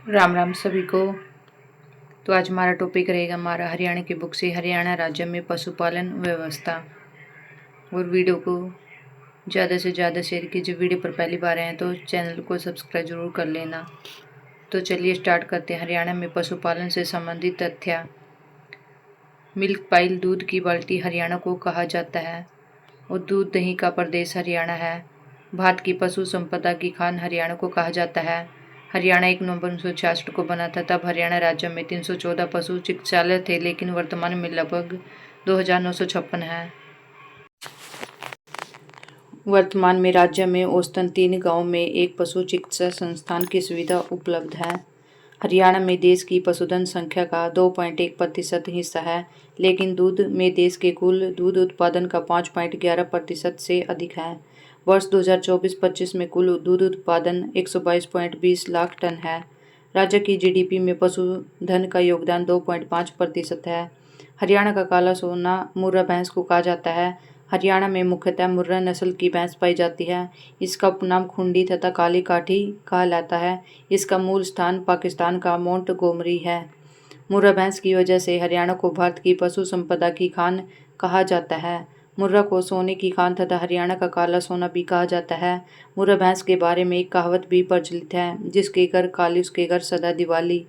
राम राम सभी को। तो आज हमारा टॉपिक रहेगा हमारा हरियाणा की बुक से हरियाणा राज्य में पशुपालन व्यवस्था। और वीडियो को ज़्यादा से ज़्यादा शेयर कीजिए। वीडियो पर पहली बार आए हैं तो चैनल को सब्सक्राइब जरूर कर लेना। तो चलिए स्टार्ट करते हैं। हरियाणा में पशुपालन से संबंधित तथ्य। मिल्क पाइल दूध की बाल्टी हरियाणा को कहा जाता है और दूध दही का प्रदेश हरियाणा है। भारत की पशु संपदा की खान हरियाणा को कहा जाता है। हरियाणा 1 नवंबर 1966 को बना था। तब हरियाणा राज्य में 314 पशु चिकित्सालय थे, लेकिन वर्तमान में लगभग 2956 हैं। वर्तमान में राज्य में औसतन 3 गांवों में एक पशु चिकित्सा संस्थान की सुविधा उपलब्ध है। हरियाणा में देश की पशुधन संख्या का 2.1% हिस्सा है, लेकिन दूध में देश के कुल दूध उत्पादन का 5.11% से अधिक है। वर्ष 2024-25 में कुल दूध उत्पादन 122.20 लाख टन है। राज्य की जीडीपी में पशुधन का योगदान 2.5% है। हरियाणा का काला सोना मुर्रा भैंस को कहा जाता है। हरियाणा में मुख्यतः मुर्रा नस्ल की भैंस पाई जाती है। इसका उपनाम खुंडी तथा काली काठी कहा जाता है। इसका मूल स्थान पाकिस्तान का मोंट गोमरी है। मुर्रा भैंस की वजह से हरियाणा को भारत की पशु संपदा की खान कहा जाता है। मुर्रा को सोने की खान तथा हरियाणा का काला सोना भी कहा जाता है। मुर्रा भैंस के बारे में एक कहावत भी प्रचलित है, जिसके घर काली उसके घर सदा दिवाली।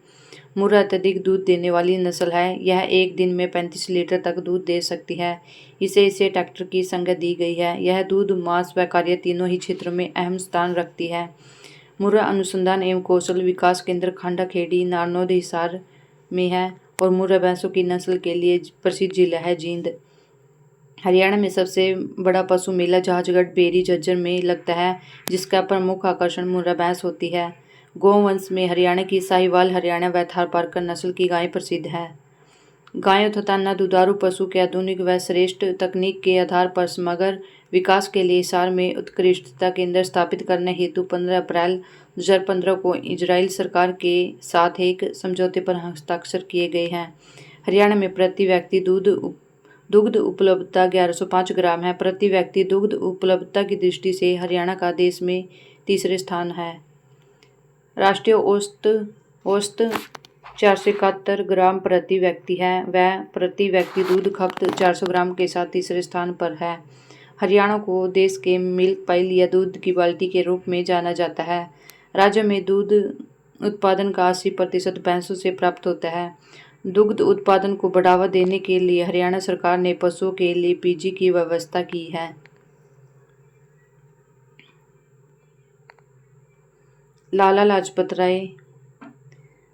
मुर्रा अत्यधिक दूध देने वाली नस्ल है। यह एक दिन में 35 लीटर तक दूध दे सकती है। इसे ट्रैक्टर की संज्ञा दी गई है। यह दूध, मांस व कार्य तीनों ही क्षेत्रों में अहम स्थान रखती है। मुर्रा अनुसंधान एवं कौशल विकास केंद्र खांडा खेड़ी नारनौल हिसार में है और मुर्रा भैंसों की नस्ल के लिए प्रसिद्ध जिला है जींद। हरियाणा में सबसे बड़ा पशु मेला जहाजगढ़ बेरी झज्जर में लगता है, जिसका प्रमुख आकर्षण मुर्रा भैंस होती है। गौवंश में हरियाणा की साहिवाल, हरियाणा व थारपारकर नस्ल की गाय प्रसिद्ध है। गायों तथा न दुधारू पशु के आधुनिक व श्रेष्ठ तकनीक के आधार पर समग्र विकास के लिए हिसार में उत्कृष्टता केंद्र स्थापित करने हेतु 15 अप्रैल 2015 को इजराइल सरकार के साथ एक समझौते पर हस्ताक्षर किए गए हैं। हरियाणा में प्रति व्यक्ति दुग्ध उपलब्धता 1105 ग्राम है। प्रति व्यक्ति दुग्ध उपलब्धता की दृष्टि से हरियाणा का देश में तीसरे स्थान है। राष्ट्रीय औसत 471 ग्राम प्रति व्यक्ति है। वह प्रति व्यक्ति दूध खपत 400 ग्राम के साथ तीसरे स्थान पर है। हरियाणा को देश के मिल्क पाइल या दूध की बाल्टी के रूप में जाना जाता है। राज्य में दूध उत्पादन का 80% भैंसों से प्राप्त होता है। दुग्ध उत्पादन को बढ़ावा देने के लिए हरियाणा सरकार ने पशुओं के लिए पीजी की व्यवस्था की है। लाला लाजपत राय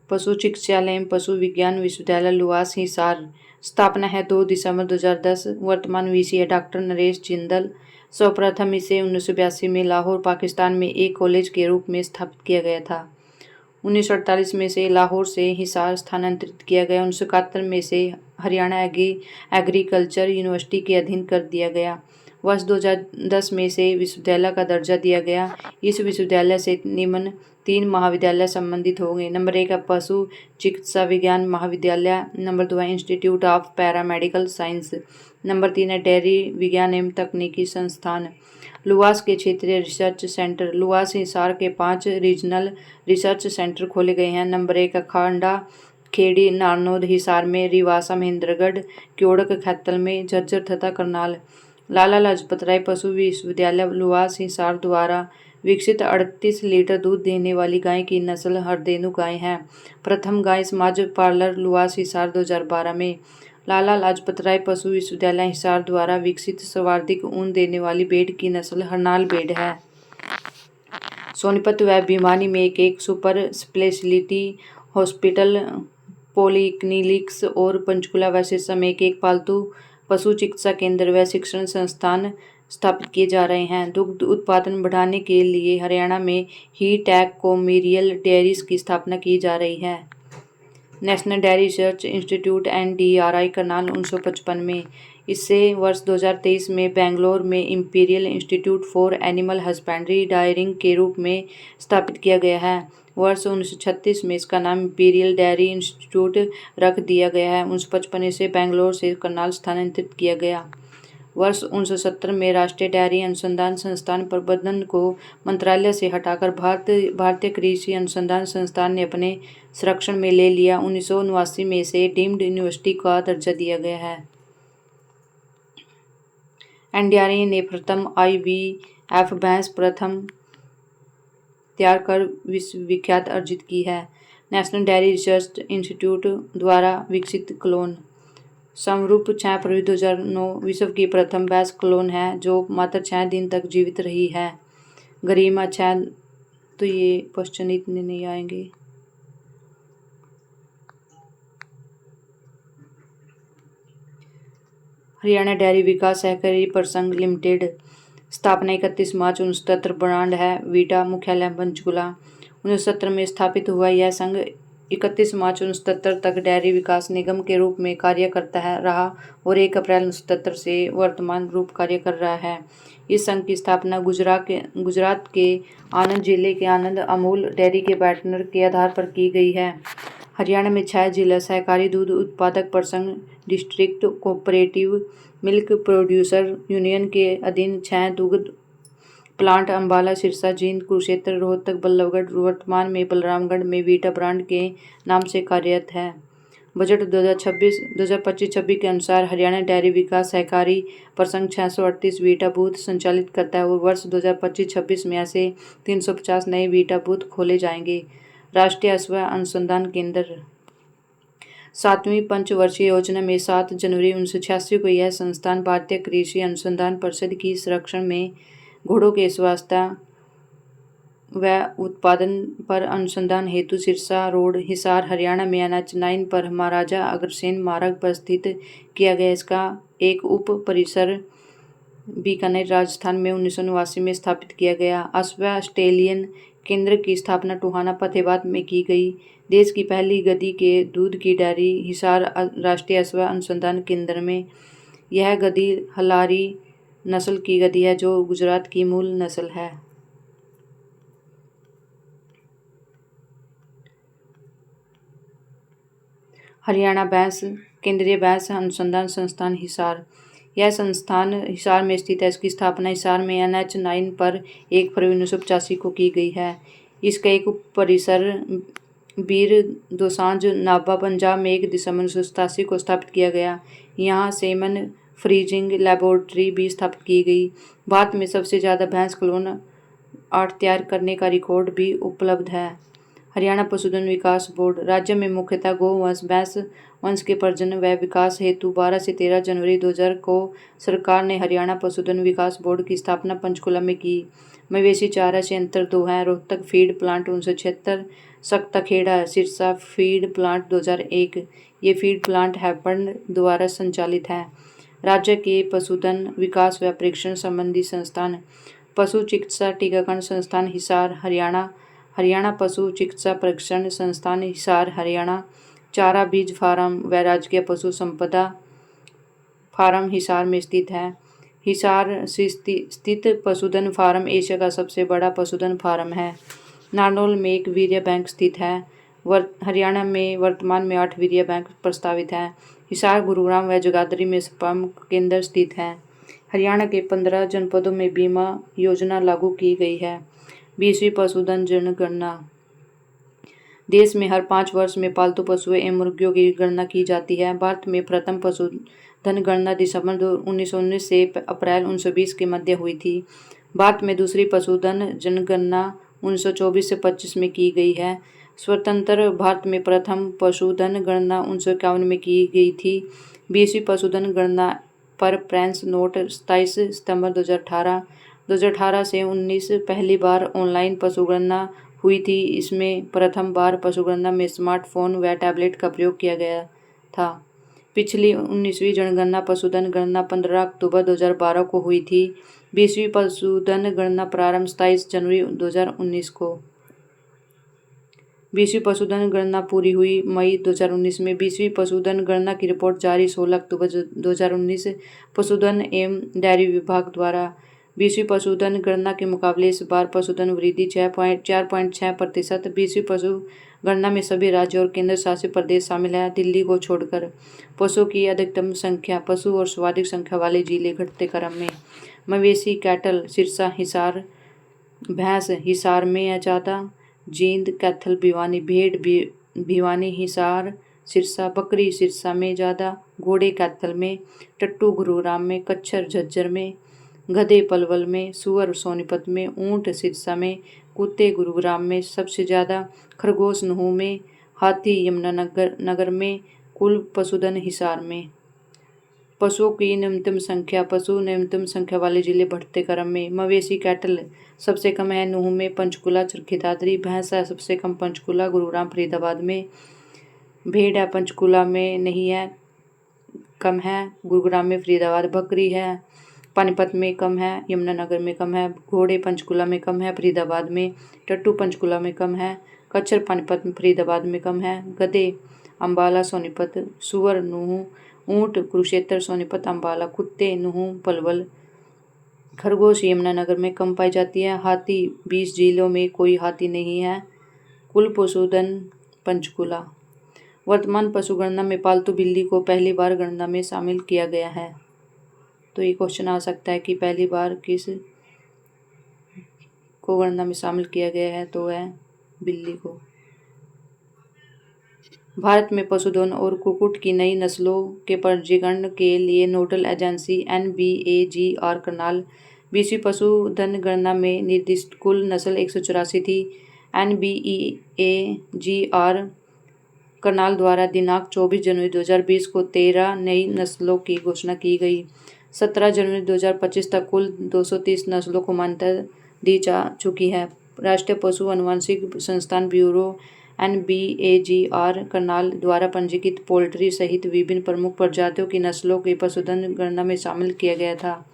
पशु चिकित्सालय एवं पशु विज्ञान विश्वविद्यालय लुवास हिसार। स्थापना है 2 दिसंबर 2010। वर्तमान वीसी है डॉक्टर नरेश जिंदल। सर्वप्रथम इसे 1982 में लाहौर पाकिस्तान में एक कॉलेज के रूप में स्थापित किया गया था। 1948 में से लाहौर से हिसार स्थानांतरित किया गया। 1971 में से हरियाणा एग्रीकल्चर यूनिवर्सिटी के अधीन कर दिया गया। वर्ष 2010 में से विश्वविद्यालय का दर्जा दिया गया। इस विश्वविद्यालय से निम्न 3 महाविद्यालय संबंधित होंगे। नंबर 1 है पशु चिकित्सा विज्ञान महाविद्यालय। नंबर 2 है institute of paramedical science. Number 3 है डेयरी विज्ञान एवं तकनीकी संस्थान। लुवास के क्षेत्रीय रिसर्च सेंटर। लुवास हिसार के 5 रीजनल रिसर्च सेंटर खोले गए हैं। नंबर 1 खांडा खेड़ी नारनौल हिसार में, रिवासा महेंद्रगढ़, क्योड़क खैतल में, झज्जर तथा करनाल। लाला लाजपत राय पशु विश्वविद्यालय लुवास हिसार द्वारा विकसित 38 लीटर दूध देने वाली गाय की नस्ल हरदेनु गाय है। प्रथम गाय समाज पार्लर लुवास हिसार 2012 में। लाला लाजपत राय पशु विश्वविद्यालय हिसार द्वारा विकसित सर्वाधिक ऊन देने वाली भेड़ की नस्ल हरनाल भेड़ है। सोनीपत व भिवानी में एक सुपर स्पेशलिटी हॉस्पिटल, पॉलीक्लिनिक्स और पंचकुला व सिरसा में एक पालतू पशु चिकित्सा केंद्र व शिक्षण संस्थान स्थापित किए जा रहे हैं। दुग्ध उत्पादन बढ़ाने के लिए हरियाणा में ही टैग कॉमर्शियल डेयरीज की स्थापना की जा रही है। National dairy research institute NDRI Karnal 1955 में। इससे वर्ष 2023 में बेंगलोर में imperial institute for animal husbandry daring के रूप में स्थापित किया गया है। वर्ष 1936 में इसका नाम इंपीरियल डेयरी इंस्टीट्यूट रख दिया गया है। 1955 से बेंगलोर से करनाल स्थानांतरित किया गया। वर्ष 1970 में राष्ट्रीय डेयरी अनुसंधान संस्थान प्रबंधन को मंत्रालय से हटाकर भारतीय कृषि अनुसंधान संस्थान ने अपने संरक्षण में ले लिया। 1989 में इसे डीम्ड यूनिवर्सिटी का दर्जा दिया गया है। एनडीआरए ने प्रथम IVF भैंस प्रथम तैयार कर विश्व विख्यात अर्जित की है। नेशनल डेयरी रिसर्च इंस्टीट्यूट द्वारा विकसित क्लोन समरूप 6 फरवरी 2009 विश्व की प्रथम भैंस क्लोन है जो मात्र 6 दिन तक जीवित रही है। गरिमा 6, तो ये क्वेश्चन इतने नहीं आएंगे। हरियाणा डेयरी विकास सहकारी प्रसंघ लिमिटेड स्थापना 31 मार्च 1970, ब्रांड है वीटा, मुख्यालय पंचकुला। 1970 में स्थापित हुआ यह संघ 31 मार्च 1970 तक डेयरी विकास निगम के रूप में कार्य करता रहा और 1 अप्रैल 1970 से वर्तमान रूप कार्य कर रहा है। इस संघ की स्थापना गुजरात के आनंद जिले के आनंद अमूल डेयरी के बैनर के आधार पर की गई है। हरियाणा में 6 जिला सहकारी दूध उत्पादक प्रसंघ district cooperative milk producer union के अधीन 6 दुग्ध प्लांट अम्बाला, सिरसा, जींद, कुरुक्षेत्र, रोहतक, बल्लभगढ़, वर्तमान में बलरामगढ़ में वीटा ब्रांड के नाम से कार्यरत है। बजट 2025-26 के अनुसार हरियाणा डेयरी विकास सहकारी प्रसंघ 638 वीटा बूथ संचालित करता है और वर्ष 2025-26 में ऐसे 350 नए वीटा बूथ खोले जाएंगे। राष्ट्रीय अश्व अनुसंधान केंद्र 7वीं पंचवर्षीय योजना में 7 जनवरी 1986 को यह संस्थान भारतीय कृषि अनुसंधान परिषद की संरक्षण में घोड़ों के स्वास्थ्य व उत्पादन पर अनुसंधान हेतु सिरसा रोड, हिसार, हरियाणा में NH-9 पर महाराजा अग्रसेन मार्ग पर स्थित किया गया। इसका एक उप परिसर बीकानेर, राजस्थान में 1989 में स्थापित किया गया। अश्व स्टेलियन केंद्र की स्थापना टोहाना, फतेहाबाद में की गई। देश की पहली गधी के दूध की डेयरी हिसार राष्ट्रीय अश्व अनुसंधान केंद्र में। यह गधी हलारी नस्ल की गधी है जो गुजरात की मूल नस्ल है। हरियाणा भैंस केंद्रीय भैंस अनुसंधान संस्थान हिसार, यह संस्थान हिसार में स्थित है। इसकी स्थापना हिसार में NH-9 पर 1 फरवरी 1985 को की गई है। इसका एक उप परिसर बीर दोसांझ नाभा, पंजाब में 1 दिसंबर 1987 को स्थापित किया गया। यहाँ सेमन फ्रीजिंग लेबोरेटरी भी स्थापित की गई। भारत में सबसे ज़्यादा भैंस क्लोन 8 तैयार करने का रिकॉर्ड भी उपलब्ध है। हरियाणा पशुधन विकास बोर्ड राज्य में मुख्यतः गोवंश भैंस वंश के प्रजनन व विकास हेतु 12 से 13 जनवरी 2000 को सरकार ने हरियाणा पशुधन विकास बोर्ड की स्थापना पंचकुला में की। मवेशी चारा संयंत्र 2 हैं। Rohtak feed plant 1976, Saktakhera Sirsa feed plant 2001। ये फीड प्लांट हैपन द्वारा संचालित हैं। राज्य के पशुधन विकास व परीक्षण संबंधी संस्थान पशु चिकित्सा टीकाकरण संस्थान हिसार हरियाणा, हरियाणा पशु चिकित्सा परीक्षण संस्थान हिसार हरियाणा, चारा बीज फार्म व राजकीय पशु संपदा फार्म हिसार में स्थित है। हिसार स्थित पशुधन फार्म एशिया का सबसे बड़ा पशुधन फार्म है। नारनौल में एक वीर्य बैंक स्थित है। हरियाणा में वर्तमान में 8 वीर्य बैंक प्रस्तावित हैं। हिसार, गुरुग्राम व जगाधरी में स्पर्म केंद्र स्थित हैं। हरियाणा के 15 जनपदों में बीमा योजना लागू की गई है। 20वीं पशुधन जनगणना देश में हर 5 वर्ष में पालतू पशुओं एवं मुर्गियों की गणना की जाती है। भारत में प्रथम पशुधन गणना दिसंबर 1919 से अप्रैल 1920 के मध्य हुई थी। भारत में दूसरी पशुधन जनगणना 1924 से 25 में की गई है। स्वतंत्र भारत में प्रथम पशुधन गणना 1951 में की गई थी। 20वीं पशुधन गणना पर प्रेस नोट 27 सितंबर 2018 से 19 पहली बार ऑनलाइन पशुगणना हुई थी। इसमें प्रथम बार पशुगणना में स्मार्टफोन व टैबलेट का प्रयोग किया गया था। पिछली 19वीं जनगणना पशुधन गणना 15 अक्टूबर 2012 को हुई थी। 20वीं पशुधन गणना प्रारंभ 27 जनवरी 2019 को। 20वीं पशुधन गणना पूरी हुई मई 2019 में। 20वीं पशुधन गणना की रिपोर्ट जारी 16 अक्टूबर 2019 पशुधन एवं डेयरी विभाग द्वारा। 20वीं पशुधन गणना के मुकाबले इस बार पशुधन वृद्धि 4.6%। 20वीं पशु गणना में सभी राज्य और केंद्र शासित प्रदेश शामिल हैं, दिल्ली को छोड़कर। पशुओं की अधिकतम संख्या। पशु और सर्वाधिक संख्या वाले जिले घटते क्रम में। मवेशी कैटल सिरसा हिसार, भैंस हिसार में है ज़्यादा, जींद कैथल भिवानी, भेड़ भिवानी हिसार सिरसा, बकरी सिरसा में ज़्यादा, घोड़े कैथल में, टट्टू गुरुग्राम में, कच्छर झज्जर में, गधे पलवल में, सुअर सोनीपत में, ऊंट सिरसा में, कुत्ते गुरुग्राम में सबसे ज़्यादा, खरगोश नुहू में, हाथी यमुनानगर में, कुल पशुधन हिसार में। पशुओं की न्यूनतम संख्या। पशु न्यूनतम संख्या वाले जिले बढ़ते क्रम में। मवेशी कैटल सबसे कम है नुहू में, पंचकुला चरखी दादरी। भैंस है सबसे कम पंचकुला गुरुग्राम फरीदाबाद में। भेड़ है पंचकुला में नहीं है, कम है गुरुग्राम में फरीदाबाद। बकरी है पानीपत में कम है, यमुनानगर में कम है। घोड़े पंचकुला में कम है, फरीदाबाद में। टट्टू पंचकुला में कम है, कच्छर पानीपत में फरीदाबाद में कम है। गधे अम्बाला सोनीपत, सुअर नुहू, ऊंट कुरुक्षेत्र सोनीपत अम्बाला, कुत्ते नुहू पलवल, खरगोश यमुनानगर में कम पाई जाती है। हाथी 20 जिलों में कोई हाथी नहीं है। कुल पशुधन पंचकुला। वर्तमान पशु गणना में पालतू बिल्ली को पहली बार गणना में शामिल किया गया है। तो ये क्वेश्चन आ सकता है कि पहली बार किस को गणना में शामिल किया गया है, तो है बिल्ली को। भारत में पशुधन और कुक्कुट की नई नस्लों के पंजीकरण के लिए नोडल एजेंसी NBAGR करनाल। 20वीं पशुधन गणना में निर्दिष्ट कुल नस्ल 184 थी। NBAGR करनाल द्वारा दिनांक 24 जनवरी 2020 को 13 नई नस्लों की घोषणा की गई। 17 जनवरी 2025 तक कुल 230 नस्लों को मान्यता दी जा चुकी है। राष्ट्रीय पशु आनुवंशिक संस्थान ब्यूरो NBAGR करनाल द्वारा पंजीकृत पोल्ट्री सहित विभिन्न प्रमुख प्रजातियों की नस्लों की पशुधन गणना में शामिल किया गया था।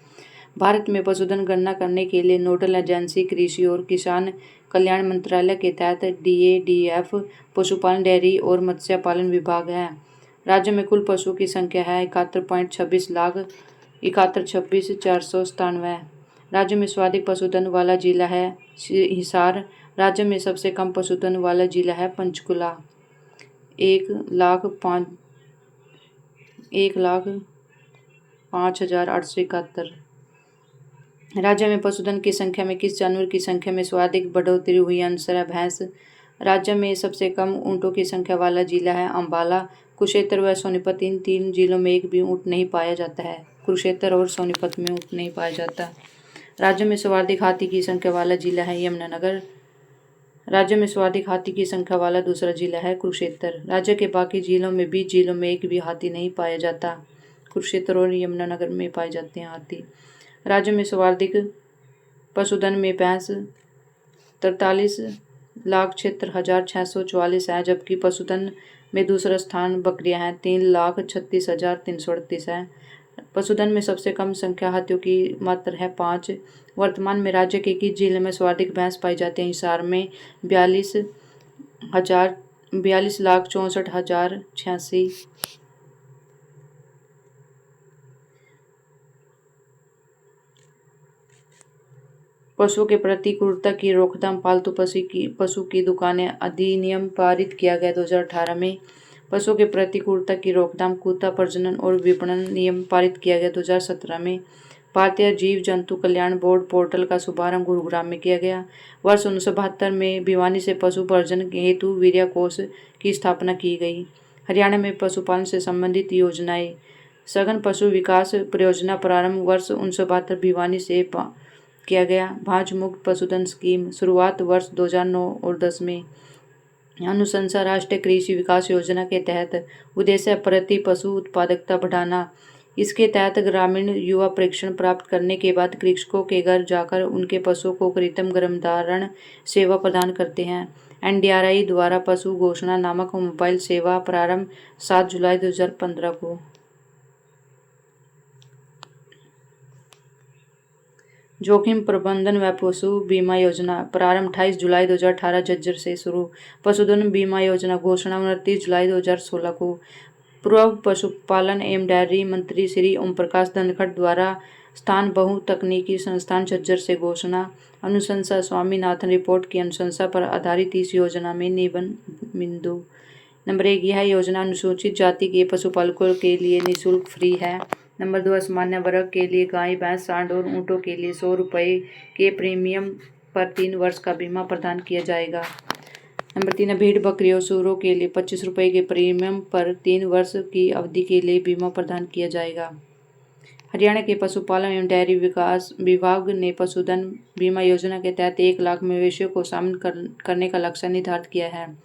भारत में पशुधन गणना करने के लिए नोडल एजेंसी कृषि और किसान कल्याण मंत्रालय के तहत DADF पशुपालन, डेयरी और मत्स्य पालन विभाग है। राज्य में कुल पशुओं की संख्या है 71.26 लाख, 71,26,497। राज्य में सर्वाधिक पशुधन वाला जिला है हिसार। राज्य में सबसे कम पशुधन वाला जिला है पंचकुला, 1,05,871। राज्य में पशुधन की संख्या में किस जानवर की संख्या में सर्वाधिक बढ़ोतरी हुई? आंसर है भैंस। राज्य में सबसे कम ऊँटों की संख्या वाला जिला है अम्बाला। कुरुक्षेत्र व सोनीपत, इन 3 जिलों में एक भी ऊँट नहीं पाया जाता है। कुरुक्षेत्र और सोनीपत में ऊँट नहीं पाया जाता। राज्य में सर्वाधिक हाथी की संख्या वाला जिला है यमुनानगर। राज्य में सर्वाधिक हाथी की संख्या वाला दूसरा जिला है कुरुक्षेत्र। राज्य के बाकी जिलों में 20 जिलों में एक भी हाथी नहीं पाया जाता। कुरुक्षेत्र और यमुनानगर में पाए जाते हैं हाथी। राज्य में सर्वाधिक पशुधन में भैंस 43,76,644 है, जबकि पशुधन में दूसरा स्थान बकरियां हैं, 3,36,338 है। पशुधन में सबसे कम संख्या हाथियों की मात्र है 5। वर्तमान में राज्य के किस जिले में सर्वाधिक भैंस पाई जाती है? हिसार में 42,64,086। पशुओं के प्रति क्रूरता की रोकथाम पालतू पशु की दुकानें अधिनियम पारित किया गया 2018 में। पशुओं के प्रति क्रूरता की रोकथाम, कुत्ता प्रजनन और विपणन नियम पारित किया गया 2017 में। भारतीय जीव जंतु कल्याण बोर्ड पोर्टल का शुभारंभ गुरुग्राम में किया गया। वर्ष 1972 में भिवानी से पशु प्रजनन हेतु वीर्य कोष की स्थापना की गई। हरियाणा में पशुपालन से संबंधित योजनाएं। सघन पशु विकास परियोजना प्रारंभ वर्ष 1972 भिवानी से किया गया। भांज मुक्त पशुधन स्कीम शुरुआत वर्ष 2009 और 10 में। अनुशंसा राष्ट्रीय कृषि विकास योजना के तहत उद्देश्य प्रति पशु उत्पादकता बढ़ाना। इसके तहत ग्रामीण युवा प्रशिक्षण प्राप्त करने के बाद कृषकों के घर जाकर उनके पशुओं को कृत्रिम गर्भधारण सेवा प्रदान करते हैं। NDRI द्वारा पशु घोषणा नामक मोबाइल सेवा प्रारंभ 7 जुलाई 2015 को। जोखिम प्रबंधन व पशु बीमा योजना प्रारंभ 28 जुलाई 2018 झज्जर से शुरू। पशुधन बीमा योजना घोषणा 29 जुलाई 2016 को। पूर्व पशुपालन एवं डेयरी मंत्री श्री ओम प्रकाश धनखड़ द्वारा स्थान बहुतकनीकी संस्थान झज्जर से घोषणा। अनुशंसा स्वामीनाथन रिपोर्ट की अनुशंसा पर आधारित इस योजना में बिंदु। नंबर 1, यह योजना अनुसूचित जाति के पशुपालकों के लिए निःशुल्क फ्री है। नंबर 2, सामान्य वर्ग के लिए गाय, भैंस, सांड और ऊँटों के लिए 100 रुपये के प्रीमियम पर 3 वर्ष का बीमा प्रदान किया जाएगा। नंबर 3, भेड़, बकरी और सूअरों के लिए 25 रुपये के प्रीमियम पर 3 वर्ष की अवधि के लिए बीमा प्रदान किया जाएगा। हरियाणा के पशुपालन एवं डेयरी विकास विभाग ने पशुधन बीमा योजना के तहत 1 लाख मवेशियों को शामिल करने का लक्ष्य निर्धारित किया है।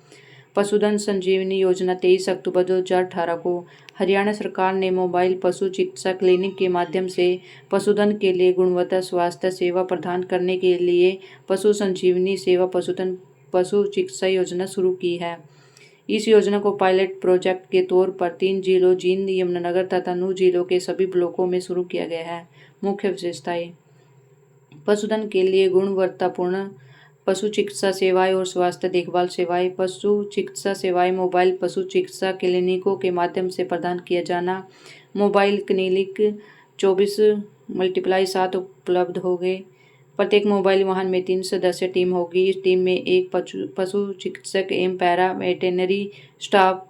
पशुधन संजीवनी योजना 23 अक्टूबर 2018 को हरियाणा सरकार ने मोबाइल पशु चिकित्सा क्लिनिक के माध्यम से पशुधन के लिए गुणवत्ता स्वास्थ्य सेवा प्रदान करने के लिए पशु संजीवनी सेवा पशुधन पशु चिकित्सा योजना शुरू की है। इस योजना को पायलट प्रोजेक्ट के तौर पर 3 जिलों जींद, यमुनानगर तथा नूंह जिलों के सभी ब्लॉकों में शुरू किया गया है। मुख्य विशेषताएं: पशुधन के लिए गुणवत्तापूर्ण पशु चिकित्सा सेवाएं और स्वास्थ्य देखभाल सेवाएं। पशु चिकित्सा सेवाएं मोबाइल पशु चिकित्सा क्लिनिकों के माध्यम से प्रदान किया जाना। मोबाइल क्लिनिक 24/7 उपलब्ध होंगे। प्रत्येक मोबाइल वाहन में 3 सदस्य टीम होगी। इस टीम में एक पशु चिकित्सक एवं पैरा वेटेनरी स्टाफ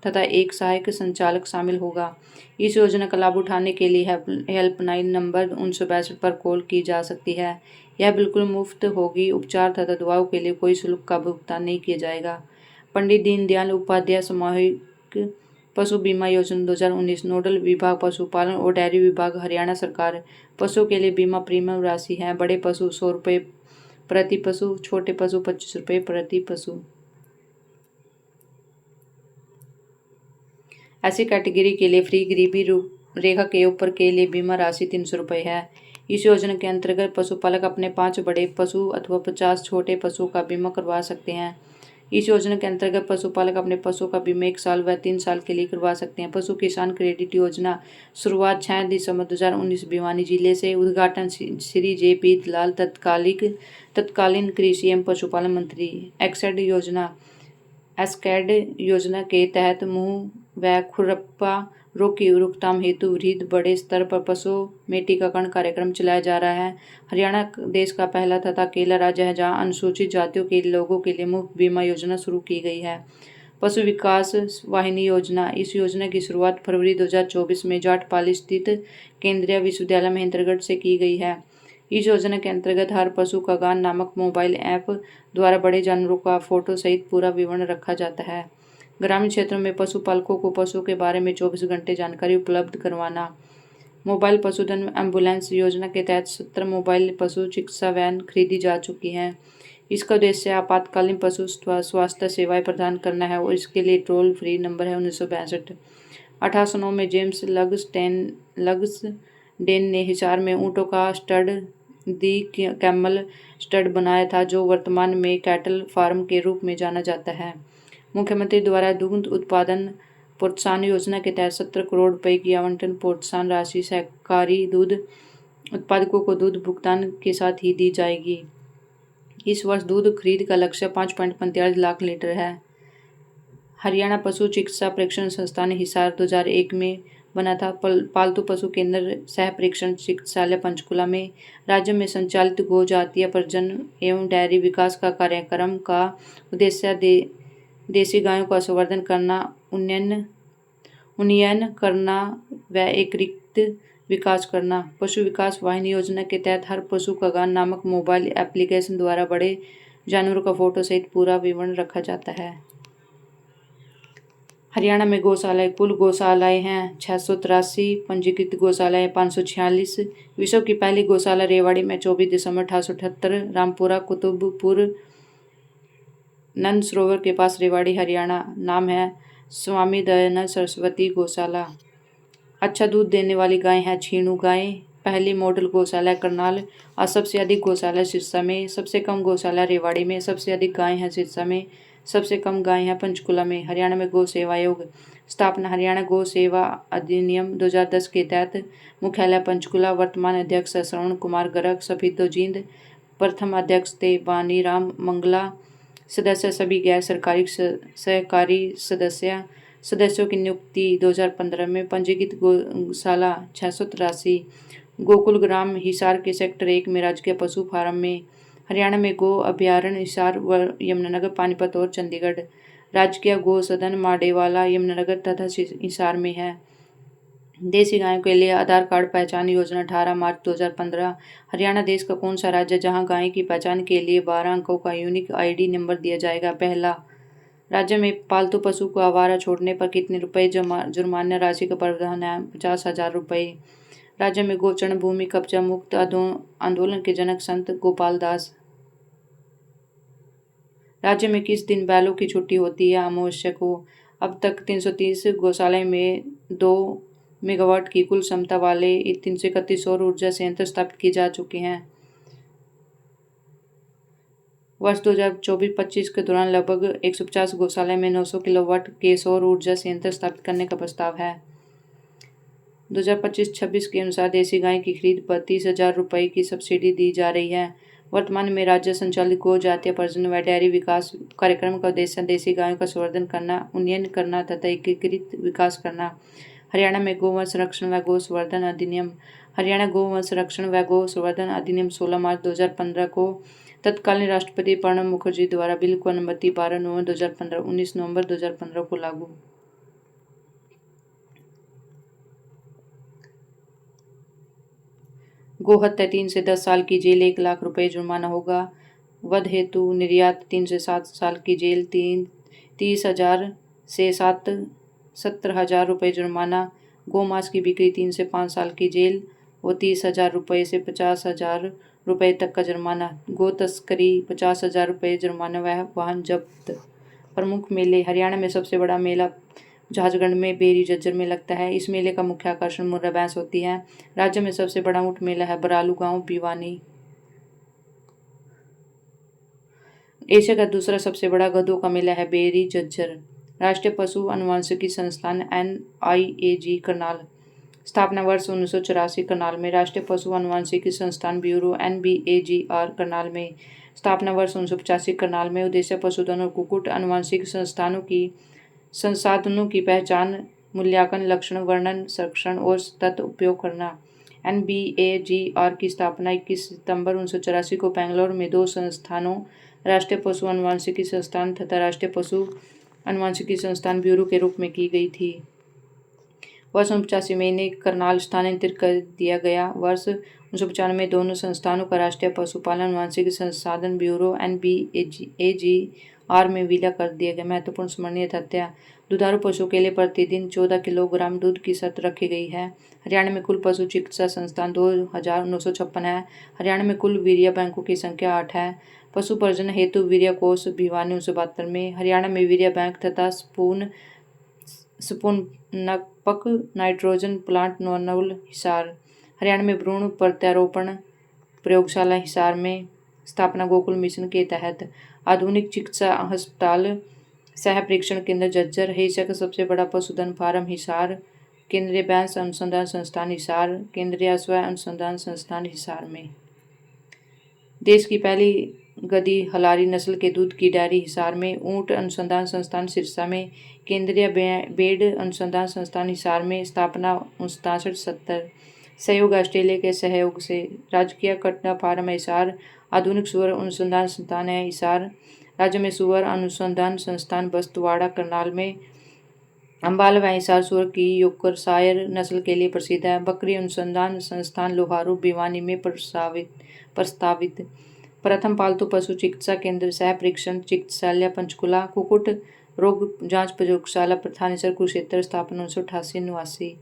तथा एक सहायक संचालक शामिल होगा। इस योजना का लाभ उठाने के लिए हेल्पलाइन नंबर 1962 पर कॉल की जा सकती है। यह बिल्कुल मुफ्त होगी। उपचार तथा दवाओं के लिए कोई शुल्क का भुगतान नहीं किया जाएगा। पंडित दीनदयाल उपाध्याय सामूहिक पशु बीमा योजना 2019। नोडल विभाग पशुपालन और डेयरी विभाग हरियाणा सरकार। पशुओं के लिए बीमा प्रीमियम राशि है: बड़े पशु 100 रुपये प्रति पशु, छोटे पशु 25 रुपये प्रति पशु। ऐसी कैटेगरी के लिए फ्री गरीबी रेखा के ऊपर के लिए बीमा राशि 300 रुपये है। इस योजना के अंतर्गत पशुपालक अपने 5 बड़े पशु अथवा 50 छोटे पशु का बीमा करवा सकते हैं। इस योजना के अंतर्गत पशुपालक अपने पशु का बीमा 1 साल व 3 साल के लिए करवा सकते हैं। पशु किसान क्रेडिट योजना शुरुआत 6 दिसंबर 2019 भिवानी जिले से। उद्घाटन श्री जे.पी. दलाल तत्कालीन कृषि एवं पशुपालन मंत्री। एस्कैड योजना के तहत मुंह व खुरपका रोग की रोकथाम हेतु वृहद बड़े स्तर पर पशुओं में टीकाकरण कार्यक्रम चलाया जा रहा है। हरियाणा देश का पहला तथा अकेला राज्य है जहां अनुसूचित जातियों के लोगों के लिए मुफ्त बीमा योजना शुरू की गई है। पशु विकास वाहिनी योजना। इस योजना की शुरुआत फरवरी 2024 में जाटपाली स्थित केंद्रीय विश्वविद्यालय महेंद्रगढ़ से की गई है। इस योजना के अंतर्गत हर पशु का गान नामक मोबाइल ऐप द्वारा बड़े जानवरों का फोटो सहित पूरा विवरण रखा जाता है। ग्रामीण क्षेत्रों में पशुपालकों को पशुओं के बारे में 24 घंटे जानकारी उपलब्ध करवाना। मोबाइल पशुधन एम्बुलेंस योजना के तहत 17 मोबाइल पशु चिकित्सा वैन खरीदी जा चुकी हैं। इसका उद्देश्य आपातकालीन पशु स्वास्थ्य सेवाएं प्रदान करना है और इसके लिए टोल फ्री नंबर है 1962। 1809 में जेम्स लगसडेन ने हिसार में ऊँटों का स्टड दी कैमल स्टड बनाया था जो वर्तमान में कैटल फार्म के रूप में जाना जाता है। मुख्यमंत्री द्वारा दुग्ध उत्पादन प्रोत्साहन योजना के तहत 17 करोड़ रुपए की आवंटन प्रोत्साहन राशि सहकारी दूध उत्पादकों को दूध भुगतान के साथ ही दी जाएगी। इस वर्ष दूध खरीद का लक्ष्य 5.45 लाख लीटर है। हरियाणा पशु चिकित्सा परीक्षण संस्थान हिसार 2001 में बना था। पालतू पशु केंद्र सह परीक्षण चिकित्सालय पंचकुला में। राज्य में संचालित गो जातीय प्रजनन एवं डेयरी विकास का कार्यक्रम का उद्देश्य देसी गायों का संवर्धन करना, उन्नयन करना व एकीकृत विकास करना। पशु विकास वाहिनी योजना के तहत हर पशु का गान नामक मोबाइल एप्लीकेशन द्वारा बड़े जानवरों का फोटो सहित पूरा विवरण रखा जाता है। हरियाणा में गौशालाएं। कुल गौशालाएं हैं 683, पंजीकृत गौशालाएं 546। विश्व की पहली गौशाला रेवाड़ी में 24 दिसंबर 1878। रामपुरा कुतुबपुर नंद सरोवर के पास रेवाड़ी हरियाणा। नाम है स्वामी दयानंद सरस्वती गौशाला। अच्छा दूध देने वाली गाय है छीणू गाय। पहली मॉडल गौशाला करनाल। और सबसे अधिक गौशाला सिरसा में। सबसे कम गौशाला रेवाड़ी में। सबसे अधिक गाय है सिरसा में। सबसे कम गाय है पंचकुला में। हरियाणा में गौ सेवा आयोग। स्थापना हरियाणा गौ सेवा अधिनियम 2010 के तहत। मुख्यालय पंचकुला। वर्तमान अध्यक्ष श्रवण कुमार गर्ग सफीदो जींद। प्रथम अध्यक्ष थे बानीराम मंगला। सदस्य सभी गैर सरकारी सहकारी सदस्यों की नियुक्ति 2015 में। पंजीकृत गौशाला 683। गोकुल ग्राम हिसार के सेक्टर 1 में राजकीय पशु फार्म में। हरियाणा में गो अभयारण्य हिसार व यमुनानगर, पानीपत और चंडीगढ़। राजकीय गो सदन माडेवाला, यमुनानगर तथा हिसार में है। देसी गायों के लिए आधार कार्ड पहचान योजना 18 मार्च 2015। हरियाणा देश का कौन सा राज्य जहां गाय की पहचान के लिए 12 अंकों का यूनिक आईडी नंबर दिया जाएगा? पहला। राज्य में पालतू पशु को आवारा छोड़ने पर कितने रुपए जुर्माना राशि का प्रावधान है? 50,000 रुपये। राज्य में गोचरण भूमि कब्जा मुक्त आंदोलन के जनक संत गोपाल दास। राज्य में किस दिन बैलों की छुट्टी होती है? अमावस्या को। अब तक 330 गौशालाएं में 2 मेगावाट की कुल क्षमता वाले 331 सौर ऊर्जा संयंत्र स्थापित किए जा चुके हैं। वर्ष 2024-25 के दौरान लगभग 150 गौशाला में 900 किलोवाट के सौर ऊर्जा संयंत्र स्थापित करने का प्रस्ताव है। 2025-26 के अनुसार देसी गाय की खरीद पर 30,000 रुपये की सब्सिडी दी जा रही है। वर्तमान में राज्य संचालित गो जातीय प्रजनन व डेयरी विकास कार्यक्रम का उद्देश्य देसी गायों का संवर्धन करना, उन्नयन करना तथा एकीकृत विकास करना। हरियाणा में गौवंश संरक्षण व गौ संवर्धन अधिनियम। हरियाणा गौवंश संरक्षण व गौ संवर्धन अधिनियम 16 मार्च 2015 को तत्कालीन राष्ट्रपति प्रणब मुखर्जी द्वारा बिल को अनुमति 12 नवंबर 2015, 19 नवंबर 2015 को लागू। गोहत्या 3 से 10 साल की जेल, 1 लाख रुपए जुर्माना होगा। वध हेतु निर्यात 3 से 7 साल की जेल, 30,000 से 17,000 रुपये जुर्माना। गोमांस की बिक्री 3 से 5 साल की जेल व 30,000 रुपये से 50,000 रुपये तक का जुर्माना। गो तस्करी 50,000 रुपये जुर्माना व वाहन जब्त। प्रमुख मेले। हरियाणा में सबसे बड़ा मेला जहाजगढ़ में बेरी झज्जर में लगता है। इस मेले का मुख्य आकर्षण मुर्रा भैंस होती है। राज्य में सबसे बड़ा ऊंट मेला है बरालू गांव, भिवानी। एशिया का दूसरा सबसे बड़ा गधों का मेला है बेरी झज्जर। राष्ट्रीय पशु अनुवांशिकी संस्थान NIAG करनाल। स्थापना वर्ष 1984 करनाल में। राष्ट्रीय पशु अनुवांशिकी संस्थान ब्यूरो NBAGR करनाल में। स्थापना वर्ष 1985 करनाल में। उद्देश्य पशुधन और कुक्कुट अनुवांशिक संसाधनों की पहचान, मूल्यांकन, लक्षण, वर्णन, संरक्षण और सतत उपयोग करना। NBAGR की स्थापना 21 सितंबर 1984 को बेंगलोर में 2 संस्थानों, राष्ट्रीय पशु अनुवांशिकी संस्थान तथा राष्ट्रीय पशु अनुवांशिकी संस्थान ब्यूरो के रूप में की गई थी। वर्ष 1985 में इन्हें करनाल स्थानांतरित कर दिया गया। वर्ष 1995 में दोनों संस्थानों का राष्ट्रीय पशुपालन अनुवांशिक संसाधन ब्यूरो NBAGR में विलय कर दिया गया। महत्वपूर्ण स्मरणीय तथ्य। दुधारू पशु के लिए प्रतिदिन 14 किलोग्राम दूध की शर्त रखी गई है। हरियाणा में कुल पशु चिकित्सा संस्थान 2,956 है। हरियाणा में कुल वीर्य बैंकों की संख्या 8 है। पशु प्रजनन हेतु वीर्य कोष भिवानी 1972 में। हरियाणा में वीर्य बैंक तथा स्पूनपक नाइट्रोजन प्लांट नौनौल हिसार। हरियाणा में भ्रूण प्रत्यारोपण प्रयोगशाला हिसार में। स्थापना गोकुल मिशन के तहत। आधुनिक चिकित्सा अस्पताल सह परीक्षण केंद्र झज्जर। एशिया का सबसे बड़ा पशुधन फार्म हिसार। केंद्रीय भैंस अनुसंधान संस्थान हिसार। केंद्रीय अश्व अनुसंधान संस्थान हिसार में। देश की पहली गधी हलारी नस्ल के दूध की डेयरी हिसार में। ऊंट अनुसंधान संस्थान सिरसा में। केंद्रीय बेड अनुसंधान संस्थान हिसार में। स्थापना 1969-70। सहयोग ऑस्ट्रेलिया के सहयोग से। राजकीय कटना फार्म हिसार। आधुनिक सुअर अनुसंधान संस्थान है हिसार। राज्य में सुअर अनुसंधान संस्थान बस्तवाड़ा करनाल में। अम्बाला व हिसार सुअर की योर्कशायर नस्ल के लिए प्रसिद्ध है। बकरी अनुसंधान संस्थान लोहारू भिवानी में प्रस्तावित। प्रथम पालतू पशु चिकित्सा केंद्र सह परीक्षण चिकित्सालय पंचकुला। कुक्कुट रोग जांच प्रयोगशाला थानेसर कुरुक्षेत्र। स्थापना 1988-89।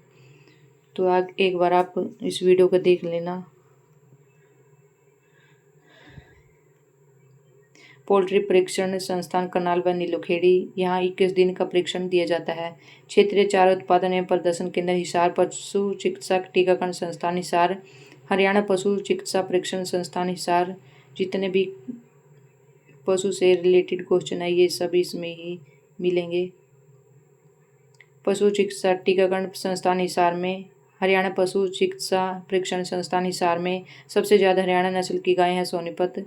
तो आज एक बार आप इस वीडियो को देख लेना। पोल्ट्री परीक्षण संस्थान करनाल व नीलोखेड़ी। यहाँ 21 दिन का परीक्षण दिया जाता है। क्षेत्रीय चारा उत्पादन एवं प्रदर्शन केंद्र हिसार। पशु चिकित्सा टीकाकरण संस्थान हिसार। हरियाणा पशु चिकित्सा परीक्षण संस्थान हिसार। जितने भी पशु से रिलेटेड क्वेश्चन है ये सब इसमें ही मिलेंगे। पशु चिकित्सा टीकाकरण संस्थान हिसार में। हरियाणा पशु चिकित्सा परीक्षण संस्थान हिसार में। सबसे ज़्यादा हरियाणा नस्ल की गाय है सोनीपत।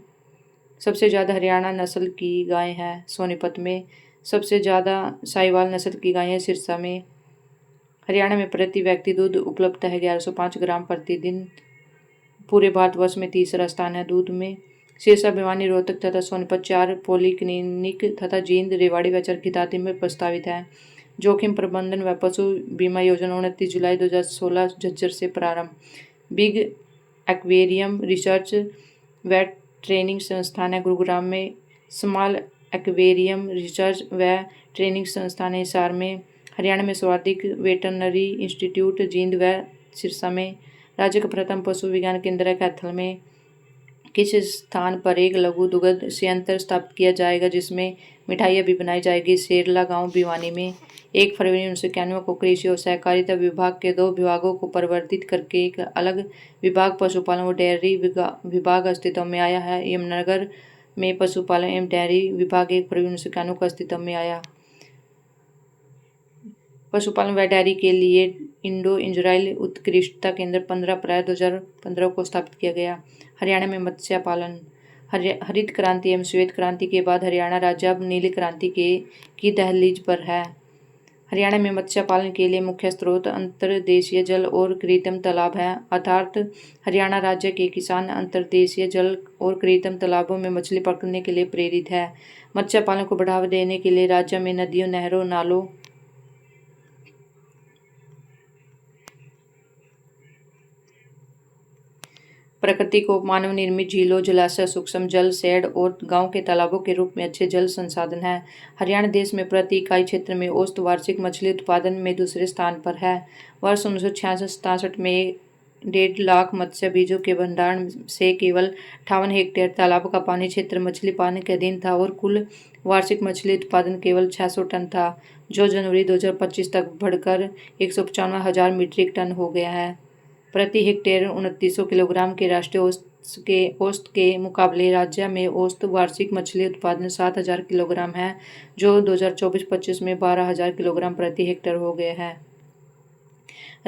सबसे ज़्यादा हरियाणा नस्ल की गाय है सोनीपत में। सबसे ज़्यादा साहिवाल नस्ल की गाय है सिरसा में। हरियाणा में प्रति व्यक्ति दूध उपलब्ध है 1105 ग्राम प्रतिदिन। पूरे भारतवर्ष में तीसरा स्थान है। दूध में सिरसा, भिवानी, रोहतक तथा सोनीपत 4 पॉलीक्लिनिक तथा जींद, रेवाड़ी व चरखी दादरी में प्रस्तावित है। जोखिम प्रबंधन व पशु बीमा योजना 29 जुलाई 2016 झज्जर से प्रारंभ। बिग एक्वेरियम रिसर्च व ट्रेनिंग संस्थान है गुरुग्राम में। स्मॉल एक्वेरियम रिसर्च व ट्रेनिंग संस्थान है हिसार में। हरियाणा में सर्वाधिक वेटरनरी इंस्टीट्यूट जींद व सिरसा में। राज्य का प्रथम पशु विज्ञान केंद्र है कैथल में। किस स्थान पर एक लघु दुग्ध संयंत्र स्थापित किया जाएगा जिसमें मिठाइयाँ भी बनाई जाएगी? सेरला गांव भिवानी में। 1 फरवरी 1991 को कृषि और सहकारिता विभाग के 2 विभागों को परिवर्तित करके एक अलग विभाग पशुपालन व डेयरी विभाग अस्तित्व में आया है। यमुनानगर में पशुपालन एवं डेयरी विभाग 1 फरवरी 1991 को अस्तित्व में आया। पशुपालन व डेयरी के लिए इंडो इजराइल उत्कृष्टता केंद्र 15 अप्रैल 2015 को स्थापित किया गया। हरियाणा में मत्स्य पालन। हरित क्रांति एवं श्वेत क्रांति के बाद हरियाणा राज्य अब नीली क्रांति की दहलीज पर है। हरियाणा में मत्स्य पालन के लिए मुख्य स्रोत अंतर्देशीय जल और कृत्रिम तालाब है। अर्थात हरियाणा राज्य के किसान अंतर्देशीय जल और कृत्रिम तालाबों में मछली पकड़ने के लिए प्रेरित है। मत्स्य पालन को बढ़ावा देने के लिए राज्य में नदियों, नहरों, नालों, प्रकृति को मानव निर्मित झीलों, जलाशय, सूक्ष्म जल शेड और गांव के तालाबों के रूप में अच्छे जल संसाधन हैं। हरियाणा देश में प्रति इकाई क्षेत्र में औसत वार्षिक मछली उत्पादन में दूसरे स्थान पर है। वर्ष 1966-67 में 1.5 लाख मत्स्य बीजों के भंडारण से केवल 58 हेक्टेयर तालाब का पानी क्षेत्र मछली पालन के अधीन था और कुल वार्षिक मछली उत्पादन केवल 600 टन था, जो जनवरी 2025 तक बढ़कर 195,000 मीट्रिक टन हो गया है। प्रति हेक्टेयर 2900 किलोग्राम के राष्ट्रीय औसत के मुकाबले राज्य में औसत वार्षिक मछली उत्पादन 7,000 किलोग्राम है, जो 2024-25 में 12,000 किलोग्राम प्रति हेक्टेयर हो गया है।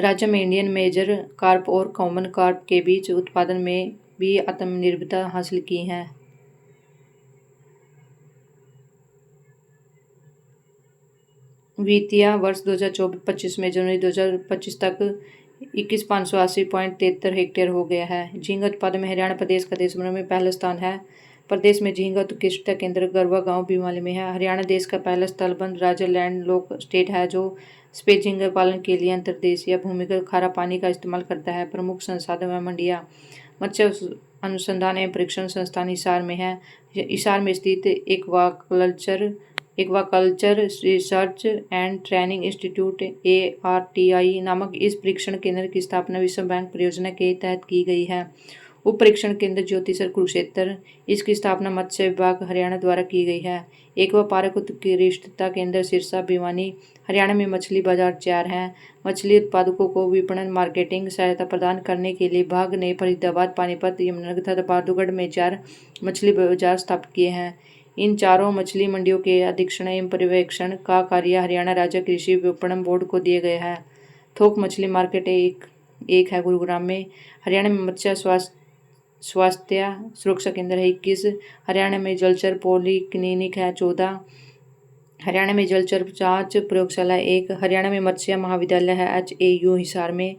राज्य में इंडियन मेजर कार्प और कॉमन कार्प के बीच उत्पादन में भी आत्मनिर्भरता हासिल की है। वित्तीय वर्ष 2024-25 में जनवरी 2025 तक 21,580.73 हेक्टेयर हो गया है। झींगा उत्पादन में हरियाणा प्रदेश का देश भर में पहला स्थान है। प्रदेश में झींगा उत्कृष्टता केंद्र गरवा गांव भिवानी में है। हरियाणा देश का पहला स्थलबंध राज्य लैंड लॉक स्टेट है जो सफेद झींगा पालन के लिए अंतर्देशीय भूमिगत खारा पानी का इस्तेमाल करता है। प्रमुख संसाधन व मंडियाँ। मत्स्य अनुसंधान एवं परीक्षण संस्थान हिसार में है। हिसार में स्थित aquaculture research and training institute ARTI नामक इस परीक्षण केंद्र की स्थापना विश्व बैंक परियोजना के तहत की गई है। उप परीक्षण केंद्र ज्योतिसर कुरुक्षेत्र, इसकी स्थापना मत्स्य विभाग हरियाणा द्वारा की गई है। एक्वा पार्क उत्कृष्टता केंद्र सिरसा भिवानी। हरियाणा में मछली बाजार 4 हैं। मछली उत्पादकों को विपणन मार्केटिंग सहायता प्रदान करने के लिए विभाग ने फरीदाबाद, पानीपत, यमुनानगर तथा बहादुरगढ़ में 4 मछली बाजार स्थापित किए हैं। इन चारों मछली मंडियों के अधीक्षण एवं पर्यवेक्षण का कार्य हरियाणा राज्य कृषि विपणन बोर्ड को दिया गया है। थोक मछली मार्केट एक है गुरुग्राम में। हरियाणा में मत्स्य स्वास्थ्य सुरक्षा केंद्र है 21। हरियाणा में जलचर पॉलीक्लिनिक है 14। हरियाणा में जलचर जांच प्रयोगशाला 1। हरियाणा में मत्स्य महाविद्यालय है HAU हिसार में।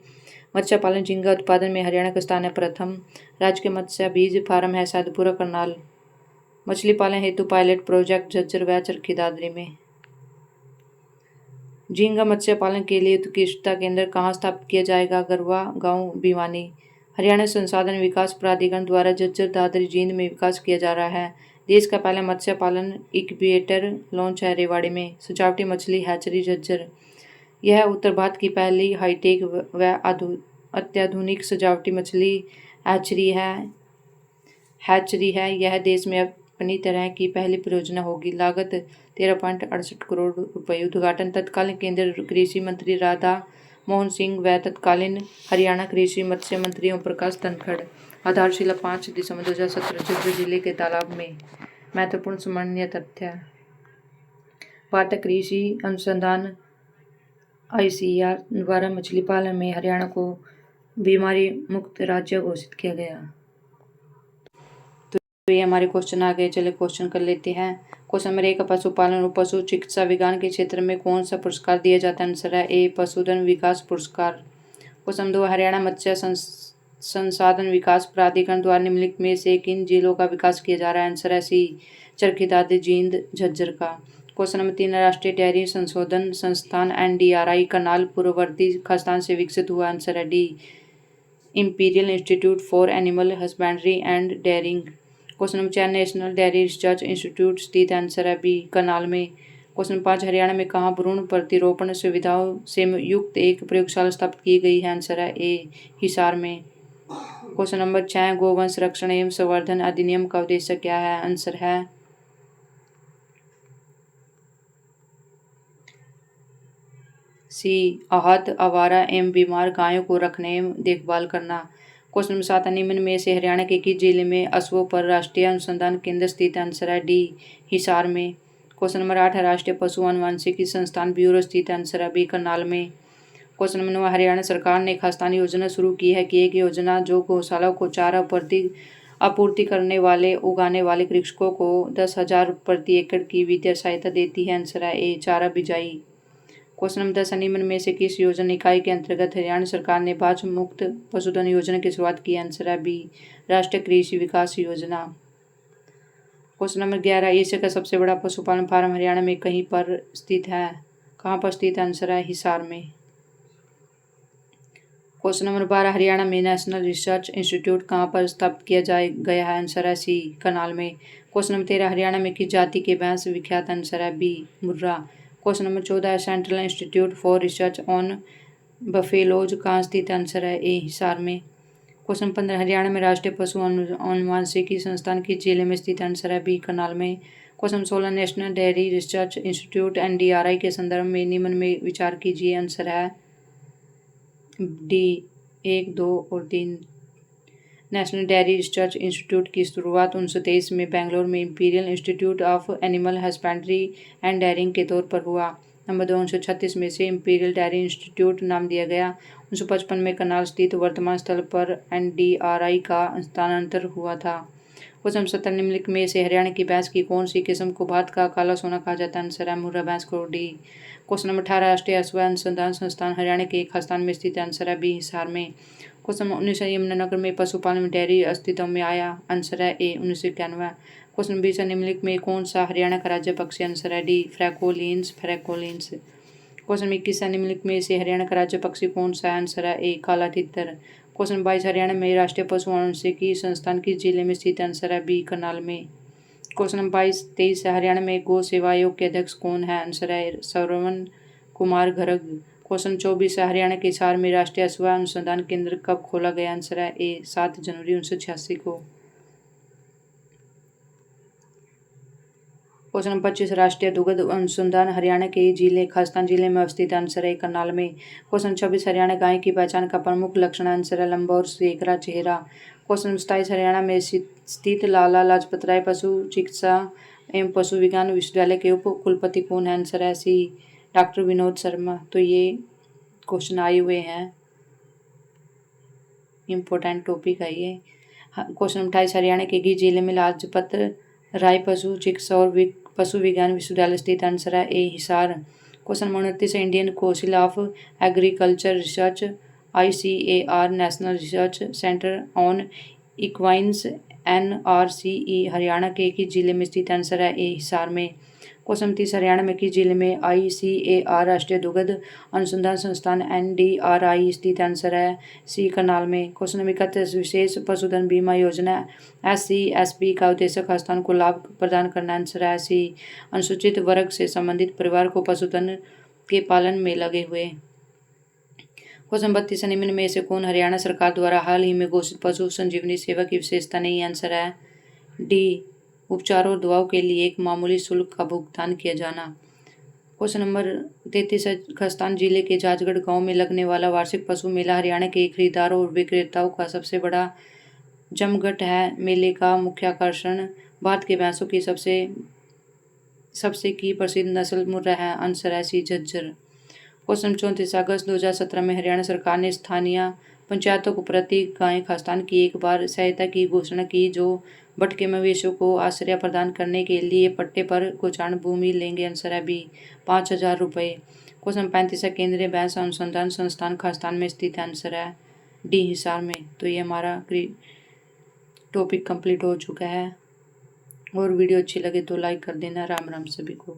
मत्स्य पालन झींगा उत्पादन में हरियाणा का स्थान है प्रथम। राज्य के मत्स्य बीज फार्म है सैदपुरा करनाल। मछली पालन हेतु पायलट प्रोजेक्ट झज्जर व चरखी दादरी में। झींगा मत्स्य पालन के लिए उत्कृष्टता केंद्र कहाँ स्थापित किया जाएगा? गरवा गांव भिवानी। हरियाणा संसाधन विकास प्राधिकरण द्वारा झज्जर, दादरी, जींद में विकास किया जा रहा है। देश का पहला मत्स्य पालन इक्वेटर लॉन्च है रेवाड़ी में। सजावटी मछली हैचरी झज्जर। यह उत्तर भारत की पहली हाईटेक व अत्याधुनिक सजावटी मछली हैचरी है। यह देश में अपनी तरह की पहली परियोजना होगी। लागत 13.68 करोड़ रुपये। उद्घाटन तत्कालीन केंद्रीय कृषि मंत्री राधा मोहन सिंह व तत्कालीन हरियाणा कृषि मत्स्य मंत्री ओम प्रकाश धनखड़। आधारशिला 5 दिसंबर 2017 झज्जर जिले के तालाब में। महत्वपूर्ण स्मरणीय तथ्य। भारतीय कृषि अनुसंधान ICAR द्वारा मछली पालन में हरियाणा को बीमारी मुक्त राज्य घोषित किया गया। तो ये हमारे क्वेश्चन आ गए। चलिए क्वेश्चन कर लेते हैं। क्वेश्चन नंबर 1, पशुपालन और पशु चिकित्सा विज्ञान के क्षेत्र में कौन सा पुरस्कार दिया जाता है? आंसर है A, पशुधन विकास पुरस्कार। क्वेश्चन 2, हरियाणा मत्स्य संसाधन विकास प्राधिकरण द्वारा निम्नलिखित में से किन जिलों का विकास किया जा रहा है? आंसर है सी, चरखी दादरी, जींद, झज्जर का। क्वेश्चन नंबर 3, राष्ट्रीय डेयरी संशोधन संस्थान NDRI करनाल पूर्ववर्ती खालिस्तान से विकसित हुआ। आंसर है D, imperial institute for animal husbandry and dairying. Question number 4, national dairy research institute स्थित। आंसर है बी, करनाल में। क्वेश्चन 5, हरियाणा में कहाँ भ्रूण प्रतिरोपण सुविधाओं से युक्त एक प्रयोगशाला स्थापित की गई है? आंसर है ए, हिसार में। क्वेश्चन नंबर 6, गोवंश संरक्षण एवं संवर्धन अधिनियम का उद्देश्य क्या है? आंसर है सी, आहत, आवारा एवं बीमार गायों को रखने एवं देखभाल करना। क्वेश्चन नंबर 7, निम्न में से हरियाणा के किस जिले में अश्वों पर राष्ट्रीय अनुसंधान केंद्र स्थित? आंसर है डी, हिसार में। क्वेश्चन नंबर 8, राष्ट्रीय पशु आनुवंशिकी संस्थान ब्यूरो स्थित। आंसर है बी, करनाल में। क्वेश्चन नंबर 9, हरियाणा सरकार ने खाद्यान्न योजना शुरू की है कि एक योजना जो गौशालाओं को चारा आपूर्ति करने वाले उगाने वाले कृषकों को 10,000 प्रति एकड़ की वित्तीय सहायता देती है। आंसर है ए, चारा बिजाई। क्वेश्चन नंबर 10, निम्न में से किस योजना इकाई के अंतर्गत हरियाणा सरकार ने बाछ मुक्त पशुधन योजना की शुरुआत की? आंसर है बी, राष्ट्रीय कृषि विकास योजना। क्वेश्चन नंबर 11, एशिया का सबसे बड़ा पशुपालन फार्म हरियाणा में कहीं पर स्थित है? कहाँ पर स्थित है? आंसर है हिसार में। क्वेश्चन नंबर 12, हरियाणा में नेशनल रिसर्च इंस्टीट्यूट कहाँ पर स्थापित किया गया है? आंसर है सी, करनाल में। क्वेश्चन नंबर 13, हरियाणा में किस जाति के भैंस विख्यात? आंसर है B, Murrah. Question number 14, central institute for research on buffaloes कहाँ स्थित? आंसर है ए, हिसार में। क्वेश्चन 15, हरियाणा में राष्ट्रीय पशु आनुवंशिकी संस्थान किस जिले में स्थित? आंसर है बी, करनाल में। Question 16, national dairy research institute NDRI के संदर्भ में निम्न में विचार कीजिए। आंसर है डी, 1, 2 और 3। नेशनल डेयरी रिसर्च इंस्टीट्यूट की शुरुआत 1923 में बेंगलोर में imperial institute of animal husbandry and dairying के तौर पर हुआ। नंबर 2, 1936 में से इंपीरियल डेयरी इंस्टीट्यूट नाम दिया गया। 1955 में करनाल स्थित वर्तमान स्थल पर NDRI का स्थानांतरण हुआ था। क्वेश्चन 17, निम्नलिखित में से हरियाणा की भैंस की कौन सी किस्म को भारत का काला सोना कहा जाता है? आंसर है मुर्रा भैंस को डी। क्वेश्चन नंबर 18, राष्ट्रीय अश्व अनुसंधान संस्थान हरियाणा के खालिस्तान में स्थित। आंसर है बी, हिसार में। क्वेश्चन 19, यमुनानगर में पशुपालन में डेयरी अस्तित्व में आया? आंसर है ए, 1991। क्वेश्चन 20, निम्नलिखित में कौन सा हरियाणा का राज्य पक्षी? आंसर है डी, फ्रैकोलिन्स। क्वेश्चन 21, निम्नलिखित में से हरियाणा का राज्य पक्षी कौन सा है? आंसर है ए, काला तितर। क्वेश्चन 22, हरियाणा में राष्ट्रीय पशु आनुवंशिकी संस्थान किस जिले में स्थित? आंसर है बी, करनाल में। क्वेश्चन नंबर 23, हरियाणा में गौ सेवा आयोग के अध्यक्ष कौन है? आंसर है श्रवण कुमार गर्ग। क्वेश्चन 24, हरियाणा के हिसार में राष्ट्रीय अश्व अनुसंधान केंद्र कब खोला गया? आंसर है ए, 7 जनवरी 1986 को। क्वेश्चन नंबर 25, राष्ट्रीय दुग्ध अनुसंधान हरियाणा के जिले खालिस्तान जिले में अवस्थित। आंसर है करनाल में। क्वेश्चन 26, हरियाणा गाय की पहचान का प्रमुख लक्षण? आंसर है लंबा और सेकरा चेहरा। क्वेश्चन 27, हरियाणा में स्थित लाला लाजपत राय पशु चिकित्सा एवं पशु विज्ञान विश्वविद्यालय के उप कुलपति कौन है? आंसर है सी, डॉक्टर विनोद शर्मा। तो ये क्वेश्चन आए हुए हैं, इम्पोर्टेंट टॉपिक है ये। क्वेश्चन 28, हरियाणा के किस जिले में लाजपत राय पशु चिकित्सा और पशु विज्ञान विश्वविद्यालय स्थित? आंसर है A, Hisar. Question 29, Indian Council of Agriculture Research ICAR National Research Centre on Equines NRCE Haryana के किस जिले में स्थित? आंसर है ए, हिसार में। क्वेश्चन 30, हरियाणा में किस जिले में ICAR राष्ट्रीय दुग्ध अनुसंधान संस्थान NDRI स्थित? आंसर है सी, करनाल में। क्वेश्चन नंबर 31, विशेष पशुधन बीमा योजना SCSB का उद्देश्य खालिस्तान को लाभ प्रदान करना? आंसर है सी, अनुसूचित वर्ग से संबंधित परिवार को पशुधन के पालन में लगे हुए। क्वेश्चन 32, निम्न में से कौन हरियाणा सरकार द्वारा हाल ही में घोषित पशु संजीवनी सेवा की विशेषता नहीं? आंसर है डी, उपचार और दवाओं के लिए एक मामूली शुल्क का भुगतान किया जाना। क्वेश्चन नंबर 33, खालिस्तान जिले के जाजगढ़ गांव में लगने वाला वार्षिक पशु मेला हरियाणा के खरीदारों और विक्रेताओं का सबसे बड़ा जमघट है। मेले का मुख्य आकर्षण भारत के भैंसों की सबसे की प्रसिद्ध नस्ल मुर्रा है। आंसर है सी, झज्जर। क्वेश्चन 34, अगस्त 2017 में हरियाणा सरकार ने स्थानीय पंचायतों को प्रति गाय खालिस्तान की एक बार सहायता की घोषणा की, जो भटके मवेशियों को आश्रय प्रदान करने के लिए पट्टे पर गोचारण भूमि लेंगे। आंसर है बी, 5,000 रुपये। क्वेश्चन 35, केंद्रीय भैंस अनुसंधान संस्थान खालिस्तान में स्थित है। आंसर है डी हिसार में। तो ये हमारा टॉपिक कंप्लीट हो चुका है। और वीडियो अच्छी लगे तो लाइक कर देना। राम राम सभी को।